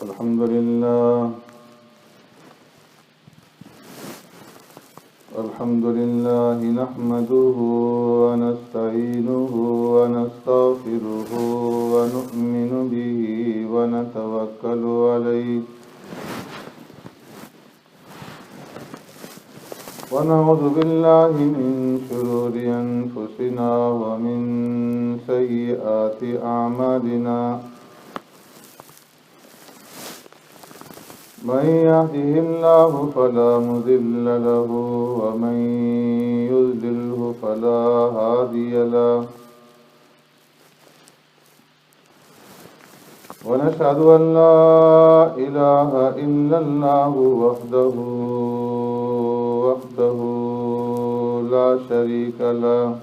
الحمد لله نحمده ونستعينه ونستغفره ونؤمن به ونتوكل عليه ونعوذ بالله من شرور أنفسنا ومن سيئات أعمالنا من يهده الله فلا مضل له ومن يضلله فلا هادي له ونشهد أن لا إله إلا الله وحده لا شريك له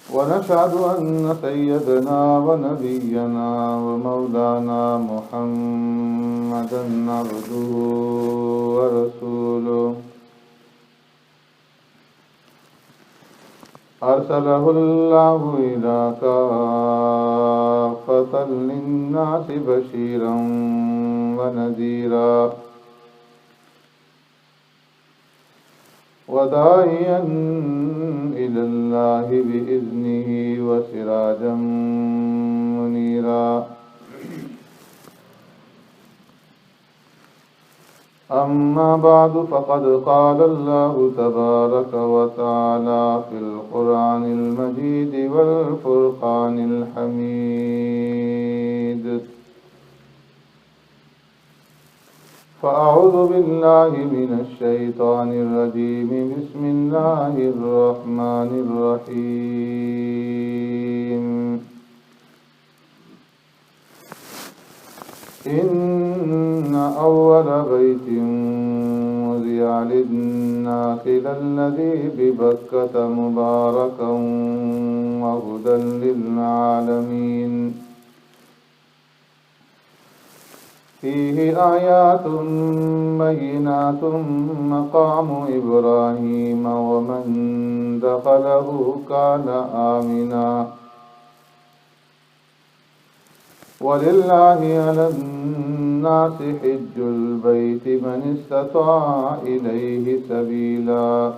ونشهد أن سيدنا ونبينا ومولانا محمدا عبده ورسوله أرسله الله إلى كافة للناس بشيرا ونذيرا وداعيا إلى الله بإذنه وسراجا منيرا أما بعد فقد قال الله تبارك وتعالى في القرآن المجيد والفرقان الحميد فأعوذ بالله من الشيطان الرجيم بسم الله الرحمن الرحيم إن أول بيت وضع للناس للذي ببكة مباركا وهدى للعالمين فيه آيات بينات مقام إبراهيم ومن دخله كان آمنا ولله على الناس حج البيت من استطاع إليه سبيلا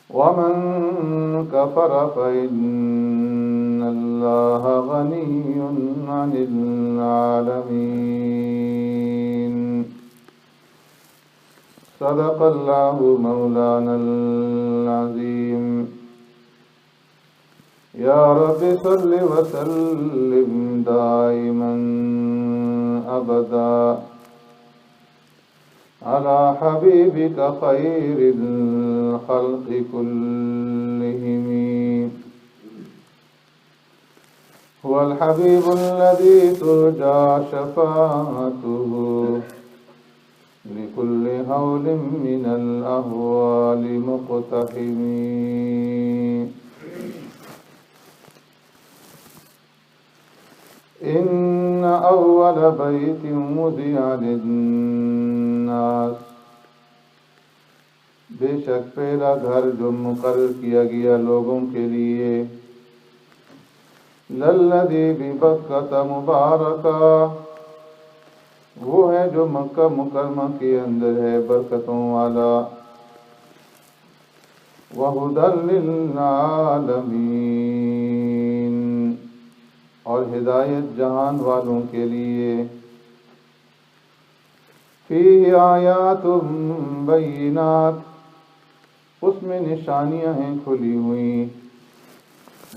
ومن كفر فإن الله غني عن العالمين صدق الله مولانا العظيم يا رب صل وسلم دائما أبدا على حبيبك خير الخلق كلهم هو الحبيب الذي ترجى شفاعته لكل هول من الأهوال مقتحم إن أول بيت وضع للناس بے شک پہلا گھر جو مقرر کیا گیا لوگوں کے لیے للذی ببکۃ مبارکا وہ ہے جو مکہ مکرمہ کے اندر ہے برکتوں والا وہدی للعالمین اور ہدایت جہان والوں کے لیے فیہ آیات بینات اس میں نشانیاں ہیں کھلی ہوئی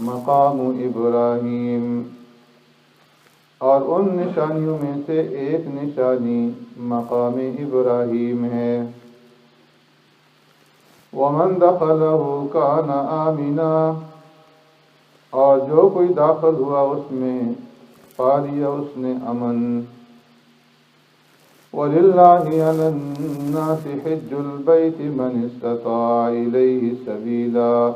مقام ابراہیم اور ان نشانیوں میں سے ایک نشانی مقام ابراہیم ہے ومن دخلہ کان آمنا اور جو کوئی داخل ہوا اس میں پا لیا اس نے امن وَلِلَّهِ عَلَى النَّاسِ حِجُّ الْبَيْتِ مَنِ اسْتَطَاعَ إِلَيْهِ سَبِيلًا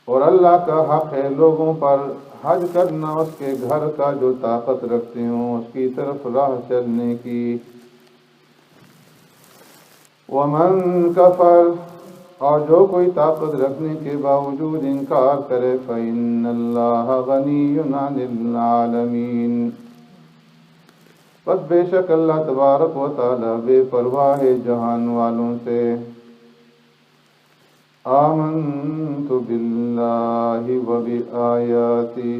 اور اللہ کا حق ہے لوگوں پر حج کرنا اس کے گھر کا جو طاقت رکھتے ہوں اس کی طرف راہ چلنے کی وَمَن كَفَرَ اور جو کوئی طاقت رکھنے کے باوجود انکار کرے فإن اللہ غنی عن العالمین، بس بے شک اللہ تبارک و تعالی بے پرواہ ہے جہان والوں سے۔ آمنت باللہ و بآیاتی،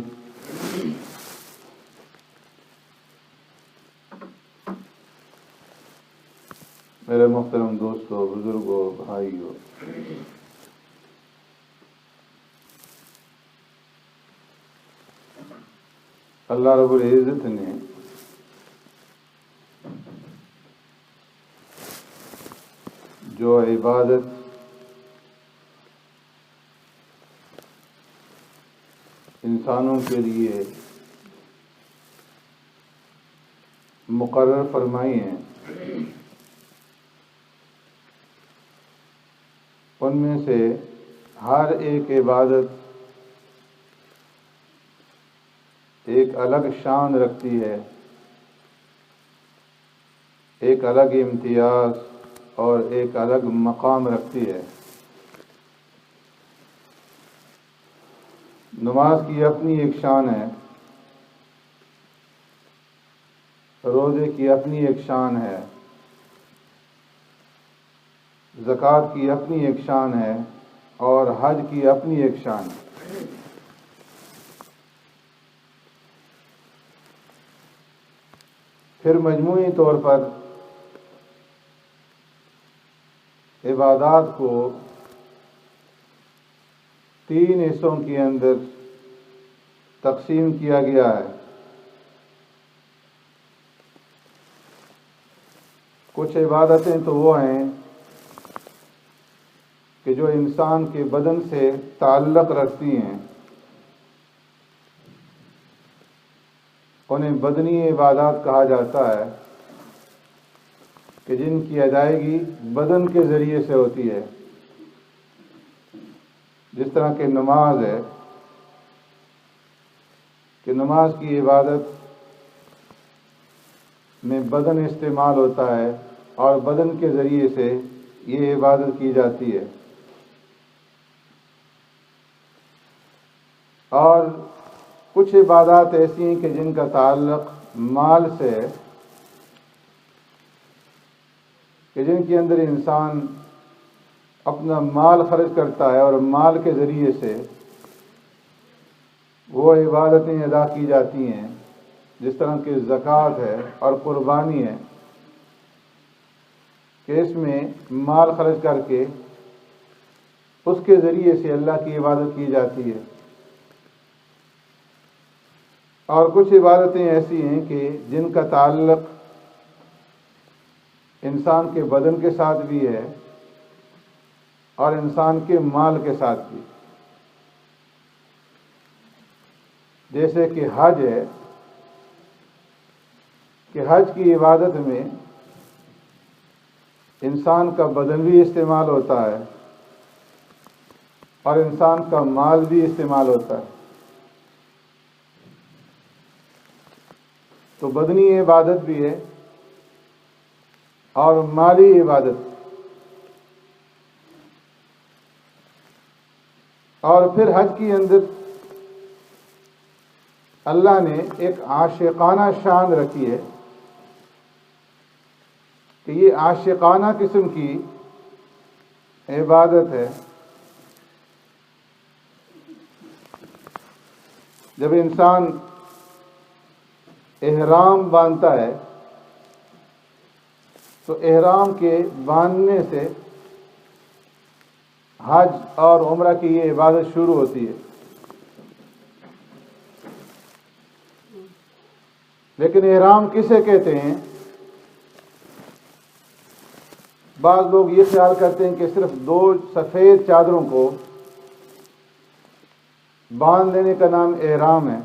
میرے محترم دوستوں، بزرگوں، بھائیوں، اللہ رب العزت نے جو عبادت انسانوں کے لیے مقرر فرمائی ہیں، ان میں سے ہر ایک عبادت ایک الگ شان رکھتی ہے، ایک الگ امتیاز اور ایک الگ مقام رکھتی ہے۔ نماز کی اپنی ایک شان ہے، روزے کی اپنی ایک شان ہے، زکوٰۃ کی اپنی ایک شان ہے، اور حج کی اپنی ایک شان ہے۔ پھر مجموعی طور پر عبادات کو 3 حصوں کے اندر تقسیم کیا گیا ہے۔ کچھ عبادتیں تو وہ ہیں کہ جو انسان کے بدن سے تعلق رکھتی ہیں، انہیں بدنی عبادات کہا جاتا ہے، کہ جن کی ادائیگی بدن کے ذریعے سے ہوتی ہے، جس طرح کہ نماز ہے کہ نماز کی عبادت میں بدن استعمال ہوتا ہے اور بدن کے ذریعے سے یہ عبادت کی جاتی ہے۔ اور کچھ عبادات ایسی ہیں کہ جن کا تعلق مال سے ہے، کہ جن کے اندر انسان اپنا مال خرچ کرتا ہے اور مال کے ذریعے سے وہ عبادتیں ادا کی جاتی ہیں، جس طرح کہ زکوٰۃ ہے اور قربانی ہے، کہ اس میں مال خرچ کر کے اس کے ذریعے سے اللہ کی عبادت کی جاتی ہے۔ اور کچھ عبادتیں ایسی ہیں کہ جن کا تعلق انسان کے بدن کے ساتھ بھی ہے اور انسان کے مال کے ساتھ بھی، جیسے کہ حج ہے، کہ حج کی عبادت میں انسان کا بدن بھی استعمال ہوتا ہے اور انسان کا مال بھی استعمال ہوتا ہے۔ تو بدنی عبادت بھی ہے اور مالی عبادت، اور پھر حج کے اندر اللہ نے ایک عاشقانہ شان رکھی ہے، کہ یہ عاشقانہ قسم کی عبادت ہے۔ جب انسان احرام باندھتا ہے تو احرام کے باندھنے سے حج اور عمرہ کی یہ عبادت شروع ہوتی ہے۔ لیکن احرام کسے کہتے ہیں؟ بعض لوگ یہ خیال کرتے ہیں کہ صرف 2 سفید چادروں کو باندھ دینے کا نام احرام ہے،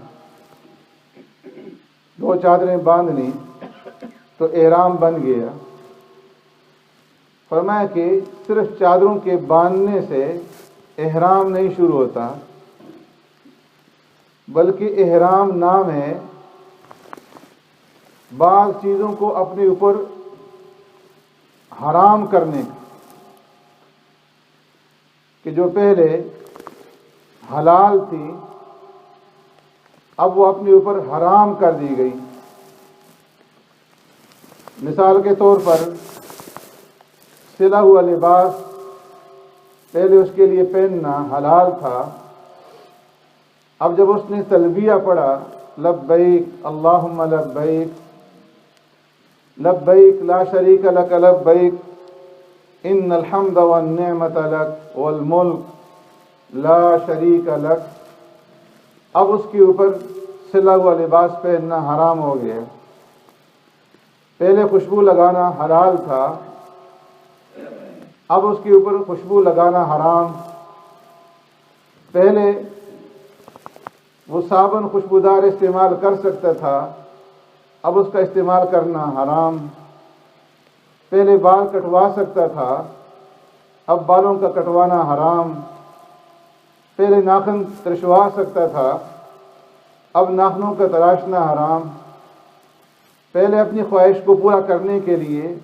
2 چادریں باندھ لی تو احرام بن گیا۔ فرمایا کہ صرف چادروں کے باندھنے سے احرام نہیں شروع ہوتا، بلکہ احرام نام ہے بعض چیزوں کو اپنے اوپر حرام کرنے کا۔ کہ جو پہلے حلال تھی اب وہ اپنے اوپر حرام کر دی گئی۔ مثال کے طور پر سلا ہوا لباس پہلے اس کے لیے پہننا حلال تھا، اب جب اس نے تلبیہ پڑھا لبیک اللہم لبیک لبیک لا شریک لک لبیک ان الحمد والنعمت لک والملک لا شریک لک، اب اس کے اوپر سلا ہوا لباس پہننا حرام ہو گیا۔ پہلے خوشبو لگانا حلال تھا، اب اس کے اوپر خوشبو لگانا حرام۔ پہلے وہ صابن خوشبودار استعمال کر سکتا تھا، اب اس کا استعمال کرنا حرام۔ پہلے بال کٹوا سکتا تھا، اب بالوں کا کٹوانا حرام۔ پہلے ناخن ترشوا سکتا تھا، اب ناخنوں کا تراشنا حرام۔ پہلے اپنی خواہش کو پورا کرنے کے لیے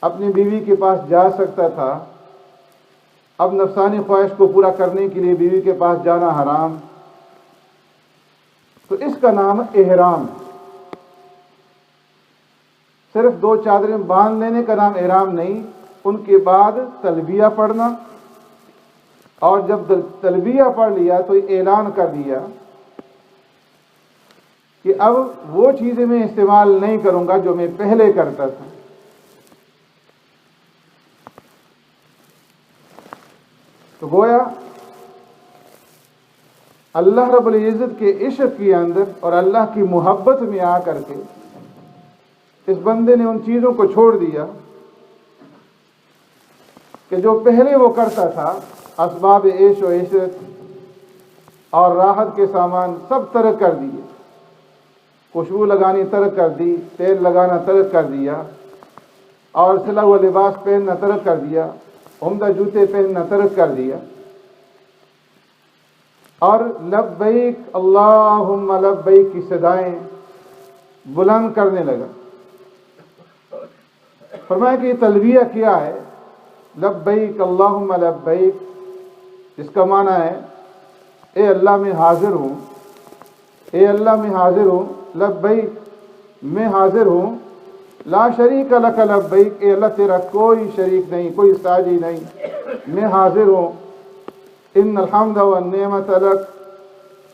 اپنی بیوی کے پاس جا سکتا تھا، اب نفسانی خواہش کو پورا کرنے کے لیے بیوی کے پاس جانا حرام۔ تو اس کا نام احرام ہے۔ صرف دو چادریں باندھ لینے کا نام احرام نہیں، ان کے بعد تلبیہ پڑھنا، اور جب تلبیہ پڑھ لیا تو اعلان کر دیا کہ اب وہ چیزیں میں استعمال نہیں کروں گا جو میں پہلے کرتا تھا۔ تو گویا اللہ رب العزت کے عشق کے اندر اور اللہ کی محبت میں آ کر کے اس بندے نے ان چیزوں کو چھوڑ دیا کہ جو پہلے وہ کرتا تھا، اسباب عیش و عشرت اور راحت کے سامان سب ترک کر دیے۔ خوشبو لگانی ترک کر دی، تیل لگانا ترک کر دیا، اور سلا ہوا لباس پہننا ترک کر دیا، عمدہ جوتے پہننا ترک کر دیا، اور لبیک اللہم لبیک کی صدائیں بلند کرنے لگا۔ فرمایا کہ یہ تلبیہ کیا ہے؟ لبیک اللہم لبیک، جس کا معنی ہے اے اللہ میں حاضر ہوں، اے اللہ میں حاضر ہوں، لبیک میں حاضر ہوں، لا شریک لک لبیک، اے اللہ تیرا کوئی شریک نہیں، کوئی ساجی نہیں، میں حاضر ہوں، ان الحمد والنعمت لک،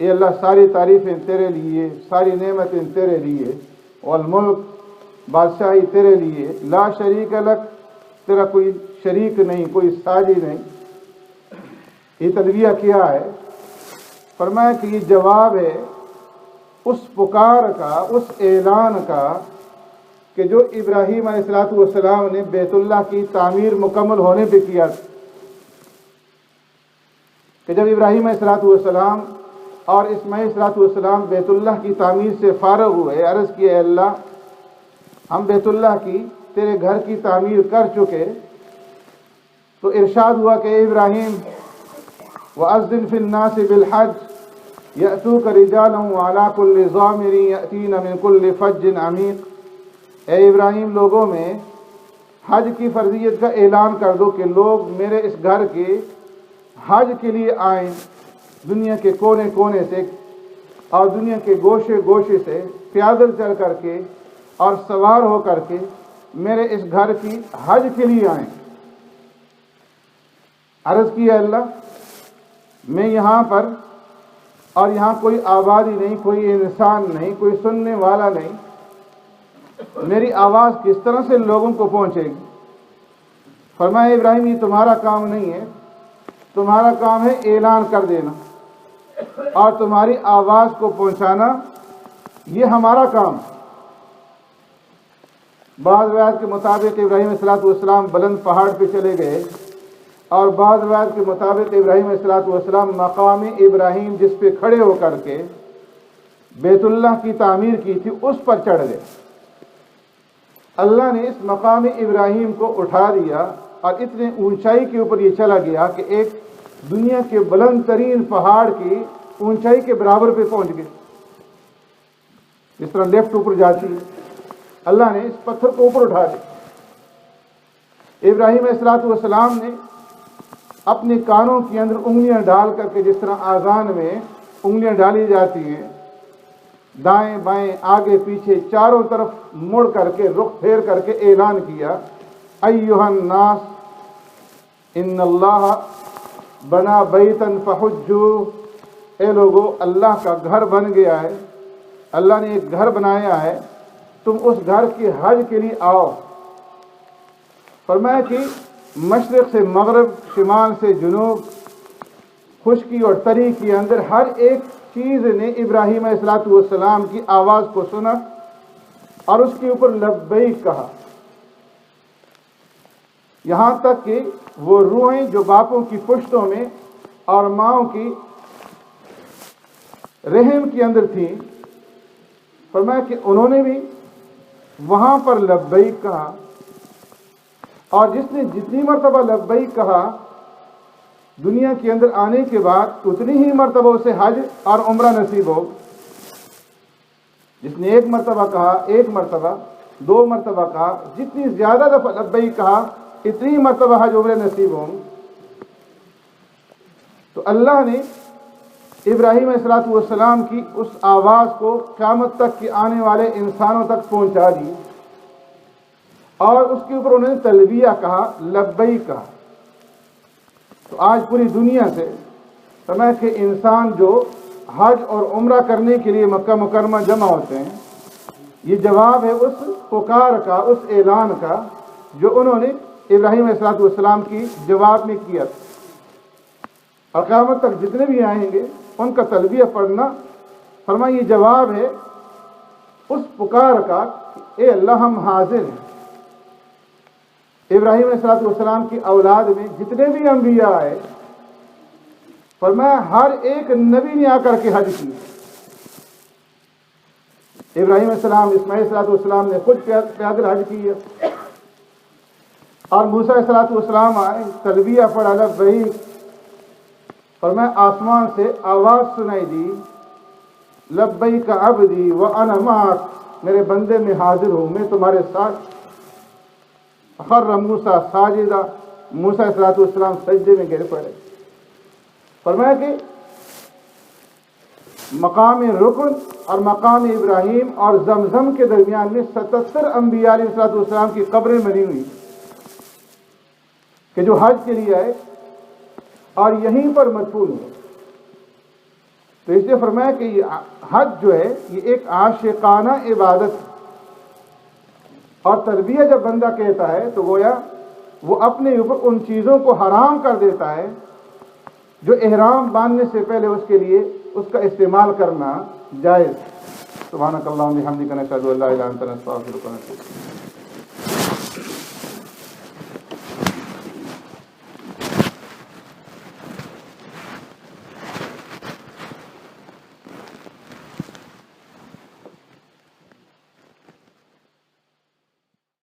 اے اللہ ساری تعریفیں تیرے لیے، ساری نعمتیں تیرے لیے، والملک بادشاہی تیرے لیے، لا شریک لک، تیرا کوئی شریک نہیں، کوئی ساجی نہیں۔ یہ تلبیہ کیا ہے؟ فرمایا کہ یہ جواب ہے اس پکار کا، اس اعلان کا کہ جو ابراہیم علیہ السلام نے بیت اللہ کی تعمیر مکمل ہونے پہ کیا تھا، کہ جب ابراہیم علیہ السلام اور اسماعیل علیہ السلام بیت اللہ کی تعمیر سے فارغ ہوئے، عرض کیا اے اللہ ہم بیت اللہ کی تیرے گھر کی تعمیر کر چکے، تو ارشاد ہوا کہ اے ابراہیم وَأَذِّنْ فِي النَّاسِ بِالْحَجِّ يَأْتُوكَ رِجَالًا وَعَلَىٰ كُلِّ ضَامِرٍ يَأْتِينَ مِنْ كُلِّ فَجٍّ عَمِيقٍ، اے ابراہیم لوگوں میں حج کی فرضیت کا اعلان کر دو کہ لوگ میرے اس گھر کے حج کے لیے آئیں، دنیا کے کونے کونے سے اور دنیا کے گوشے گوشے سے پیادل چل کر کے اور سوار ہو کر کے میرے اس گھر کی حج کے لیے آئیں۔ عرض کیا اللہ میں یہاں پر، اور یہاں کوئی آبادی نہیں، کوئی انسان نہیں، کوئی سننے والا نہیں، میری آواز کس طرح سے لوگوں کو پہنچے گی؟ فرمایا ابراہیم یہ تمہارا کام نہیں ہے، تمہارا کام ہے اعلان کر دینا، اور تمہاری آواز کو پہنچانا یہ ہمارا کام ہے۔ بعض روایت کے مطابق ابراہیم علیہ السلام بلند پہاڑ پہ چلے گئے، اور بعض روایت کے مطابق ابراہیم علیہ السلام مقام ابراہیم جس پہ کھڑے ہو کر کے بیت اللہ کی تعمیر کی تھی اس پر چڑھ گئے۔ اللہ نے اس مقام ابراہیم کو اٹھا دیا اور اتنے اونچائی کے اوپر یہ چلا گیا کہ ایک دنیا کے بلند ترین پہاڑ کی اونچائی کے برابر پہ پہنچ گئے۔ جس طرح لفٹ اوپر جاتی ہے، اللہ نے اس پتھر کو اوپر اٹھا دیا۔ ابراہیم علیہ السلام نے اپنے کانوں کے اندر انگلیاں ڈال کر کے، جس طرح آذان میں انگلیاں ڈالی جاتی ہیں، دائیں بائیں آگے پیچھے چاروں طرف مڑ کر کے، رخ پھیر کر کے اعلان کیا، ایھا الناس ان اللہ بنا بیتن فحجوا، اے لوگو اللہ کا گھر بن گیا ہے، اللہ نے ایک گھر بنایا ہے، تم اس گھر کے حج کے لیے آؤ۔ فرمایا کہ مشرق سے مغرب، شمال سے جنوب، خشکی اور تری کے اندر ہر ایک چیز نے ابراہیم علیہ السلام کی آواز کو سنا اور اس کے اوپر لبیک کہا، یہاں تک کہ وہ روحیں جو باپوں کی پشتوں میں اور ماؤں کی رحم کے اندر تھیں، فرمایا کہ انہوں نے بھی وہاں پر لبیک کہا، اور جس نے جتنی مرتبہ لبیک کہا دنیا کے اندر آنے کے بعد اتنی ہی مرتبہ اسے حج اور عمرہ نصیب ہو۔ جس نے ایک مرتبہ کہا، ایک مرتبہ، دو مرتبہ کہا، جتنی زیادہ دفعہ لبیک کہا اتنی مرتبہ حج عمرہ نصیب ہوں۔ تو اللہ نے ابراہیم علیہ السلام کی اس آواز کو قیامت تک کے آنے والے انسانوں تک پہنچا دی، اور اس کے اوپر انہوں نے تلبیہ کہا، لبیک کہا۔ تو آج پوری دنیا سے فرمایا کہ انسان جو حج اور عمرہ کرنے کے لیے مکہ مکرمہ جمع ہوتے ہیں، یہ جواب ہے اس پکار کا، اس اعلان کا جو انہوں نے ابراہیم علیہ السلام کی جواب میں کیا تھا، اور قیامت تک جتنے بھی آئیں گے ان کا تلبیہ پڑھنا، فرمایا یہ جواب ہے اس پکار کا کہ اے اللہ ہم حاضر ہیں۔ ابراہیم علیہ السلام کی اولاد میں جتنے بھی انبیاء آئے، فرمایا ہر ایک نبی نے آ کر کے حج کی۔ ابراہیم علیہ السلام، اسماعیل علیہ السلام نے خود پیدل حج کی ہے، اور موسیٰ علیہ السلام آئے، تلبیہ پڑھا لبیک، فرمایا آسمان سے آواز سنائی دی، لبیک عبدی وانا معک، میرے بندے میں حاضر ہوں، میں تمہارے ساتھ۔ خر موسیٰ ساجدہ، موسیٰ علیہ السلام سجدے میں گر پڑے۔ فرمایا کہ مقام رکن اور مقام ابراہیم اور زمزم کے درمیان میں 77 انبیاء علیہ السلام کی قبریں بنی ہوئی کہ جو حج کے لیے آئے اور یہیں پر مدفون ہوئے۔ تو اس لیے فرمایا کہ یہ حج جو ہے یہ ایک عاشقانہ عبادت ہے، اور تلبیہ جب بندہ کہتا ہے تو گویا وہ اپنے اوپر ان چیزوں کو حرام کر دیتا ہے جو احرام باندھنے سے پہلے اس کے لیے اس کا استعمال کرنا جائز۔ سبحانک اللہم و بحمدک، نشہد ان لا الہ الا انت، نستغفرک و نتوب الیک۔